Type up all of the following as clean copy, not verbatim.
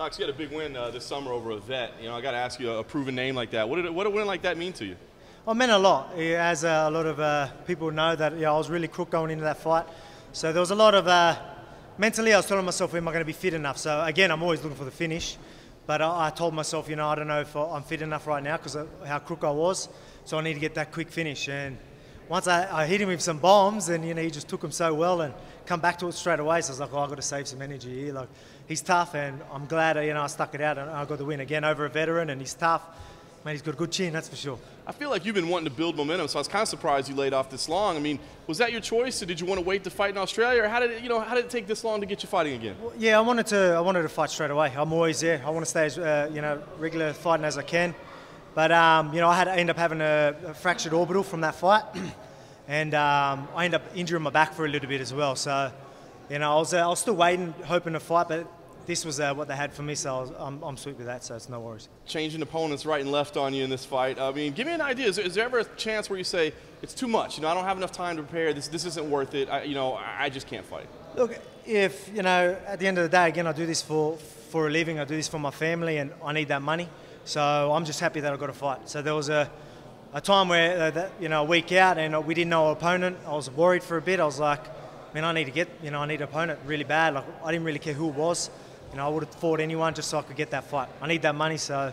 Knox, you had a big win this summer over a vet. You know, I got to ask you, a proven name like that. What did a win like that mean to you? Well, it meant a lot. As a lot of people know that I was really crook going into that fight. So there was a lot of, mentally I was telling myself, am I going to be fit enough? So again, I'm always looking for the finish. But I told myself, I don't know if I'm fit enough right now because of how crook I was. So I need to get that quick finish. And once I hit him with some bombs, and he just took them so well and come back to it straight away. So I was like, I've got to save some energy here. Like, he's tough, and I'm glad I stuck it out and I got the win again over a veteran. And he's tough, man. He's got a good chin, that's for sure. I feel like you've been wanting to build momentum, so I was kind of surprised you laid off this long. I mean, was that your choice, or did you want to wait to fight in Australia, or how did it take this long to get you fighting again? Well, yeah, I wanted to fight straight away. I'm always there. I want to stay as regular fighting as I can. But I end up having a fractured orbital from that fight, and I ended up injuring my back for a little bit as well. So, I was still waiting, hoping to fight, but this was what they had for me, so I'm sweet with that, so it's no worries. Changing opponents right and left on you in this fight. I mean, give me an idea. Is there ever a chance where you say, it's too much, I don't have enough time to prepare, this isn't worth it, I just can't fight? Look, if, at the end of the day, again, I do this for a living, I do this for my family, and I need that money. So I'm just happy that I got a fight. So there was a time where, a week out, and we didn't know our opponent. I was worried for a bit. I was like, man, I need an opponent really bad. Like, I didn't really care who it was. I would have fought anyone just so I could get that fight. I need that money, so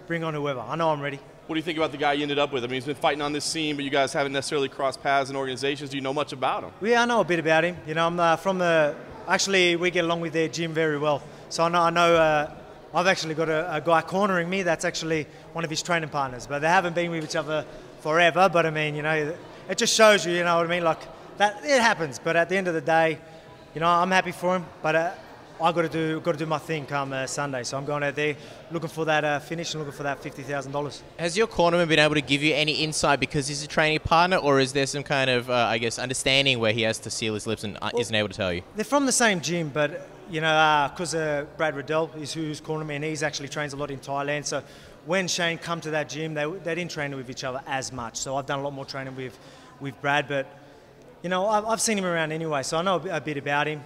bring on whoever. I know I'm ready. What do you think about the guy you ended up with? I mean, he's been fighting on this scene, but you guys haven't necessarily crossed paths in organizations. Do you know much about him? Yeah, I know a bit about him. I'm actually, we get along with their gym very well. So I know I've actually got a guy cornering me that's actually one of his training partners. But they haven't been with each other forever. But I mean, it just shows you, what I mean? Like, that it happens. But at the end of the day, I'm happy for him. But I got to do my thing come Sunday. So I'm going out there looking for that finish and looking for that $50,000. Has your cornerman been able to give you any insight because he's a training partner, or is there some kind of, understanding where he has to seal his lips and isn't able to tell you? They're from the same gym, but because Brad Riddell is who's cornered me, and he's actually trains a lot in Thailand. So when Shane come to that gym, they didn't train with each other as much. So I've done a lot more training with Brad, but I've seen him around anyway, so I know a bit about him.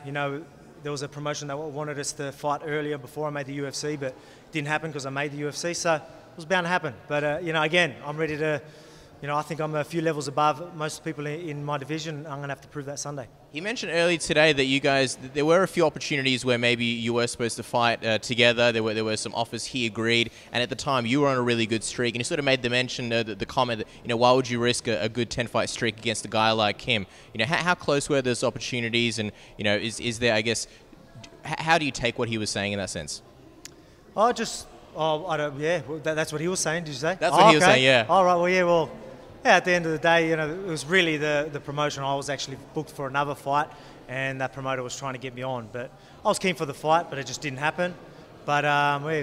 There was a promotion that wanted us to fight earlier before I made the UFC, but it didn't happen because I made the UFC, so it was bound to happen. But, again, I'm ready to, I think I'm a few levels above most people in my division. I'm going to have to prove that Sunday. You mentioned earlier today that you guys, there were a few opportunities where maybe you were supposed to fight together. There were some offers, he agreed, and at the time you were on a really good streak, and you sort of made the mention, the comment that, why would you risk a good 10-fight streak against a guy like him? How close were those opportunities, and, is there, I guess, how do you take what he was saying in that sense? That's what he was saying, did you say? That's what he was saying, yeah. All right, at the end of the day, it was really the promotion. I was actually booked for another fight, and that promoter was trying to get me on. But I was keen for the fight, but it just didn't happen. But I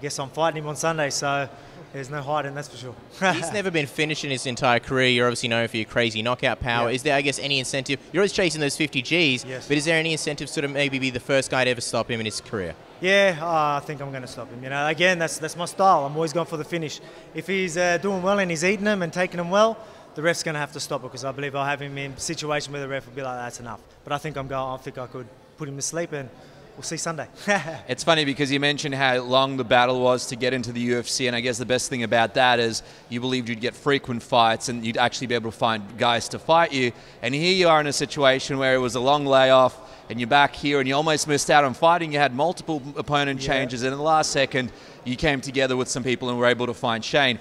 guess I'm fighting him on Sunday, so there's no hiding, that's for sure. He's never been finished in his entire career. You're obviously known for your crazy knockout power. Yeah. Is there, I guess, any incentive? You're always chasing those 50 Gs, yes. But is there any incentive to sort of maybe be the first guy to ever stop him in his career? Yeah, I think I'm going to stop him. Again, that's my style. I'm always going for the finish. If he's doing well and he's eating them and taking them well, the ref's going to have to stop it, because I believe I'll have him in a situation where the ref will be like, that's enough. But I think I could put him to sleep, and we'll see Sunday. It's funny because you mentioned how long the battle was to get into the UFC, and I guess the best thing about that is you believed you'd get frequent fights and you'd actually be able to find guys to fight you. And here you are in a situation where it was a long layoff, and you're back here and you almost missed out on fighting. You had multiple opponent changes, and in the last second you came together with some people and were able to find Shane.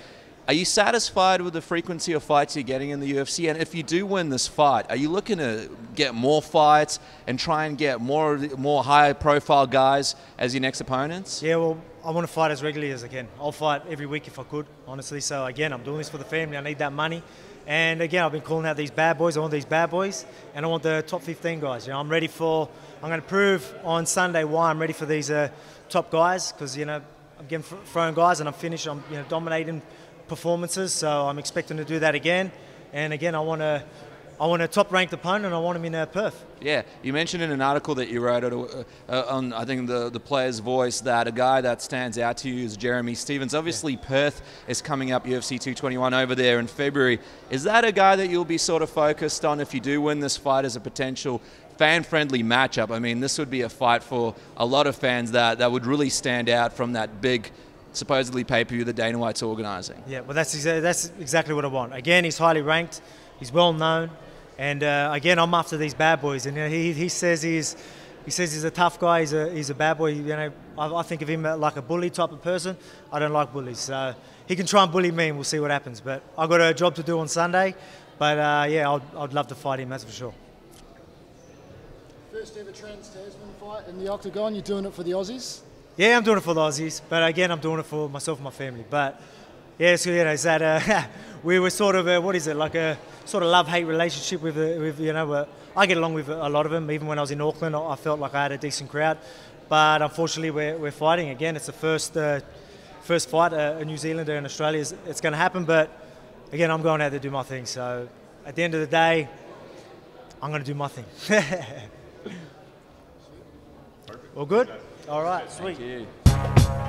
Are you satisfied with the frequency of fights you're getting in the UFC? And if you do win this fight, are you looking to get more fights and try and get more high-profile guys as your next opponents? Yeah, well, I want to fight as regularly as I can. I'll fight every week if I could, honestly. So, again, I'm doing this for the family. I need that money. And, again, I've been calling out these bad boys. I want these bad boys, and I want the top 15 guys. I'm going to prove on Sunday why I'm ready for these top guys, because, I'm getting thrown guys and I'm finished. I'm dominating performances, so I'm expecting to do that again. And again, I want a top-ranked opponent. I want him in Perth. Yeah, you mentioned in an article that you wrote on, I think, the Player's Voice, that a guy that stands out to you is Jeremy Stephens. Obviously, Perth is coming up, UFC 221 over there in February. Is that a guy that you'll be sort of focused on if you do win this fight as a potential fan-friendly matchup. I mean, this would be a fight for a lot of fans that would really stand out from that big, supposedly pay-per-view that Dana White's organising. Yeah, well, that's exactly what I want. Again, he's highly ranked, he's well known, and again, I'm after these bad boys. And he says he's a tough guy. He's a bad boy. You know, I think of him like a bully type of person. I don't like bullies, so he can try and bully me, and we'll see what happens. But I've got a job to do on Sunday. But yeah, I'd love to fight him, that's for sure. First ever Trans-Tasman fight in the octagon. You're doing it for the Aussies? Yeah, I'm doing it for the Aussies, but again, I'm doing it for myself and my family. But yeah, so you know, it's that we were sort of what is it, like a sort of love-hate relationship with you know. I get along with a lot of them. Even when I was in Auckland, I felt like I had a decent crowd. But unfortunately, we're fighting again. It's the first fight a New Zealander in Australia. It's going to happen, but again, I'm going out there to do my thing. So at the end of the day, I'm going to do my thing. All good? All right, sweet. Thank you.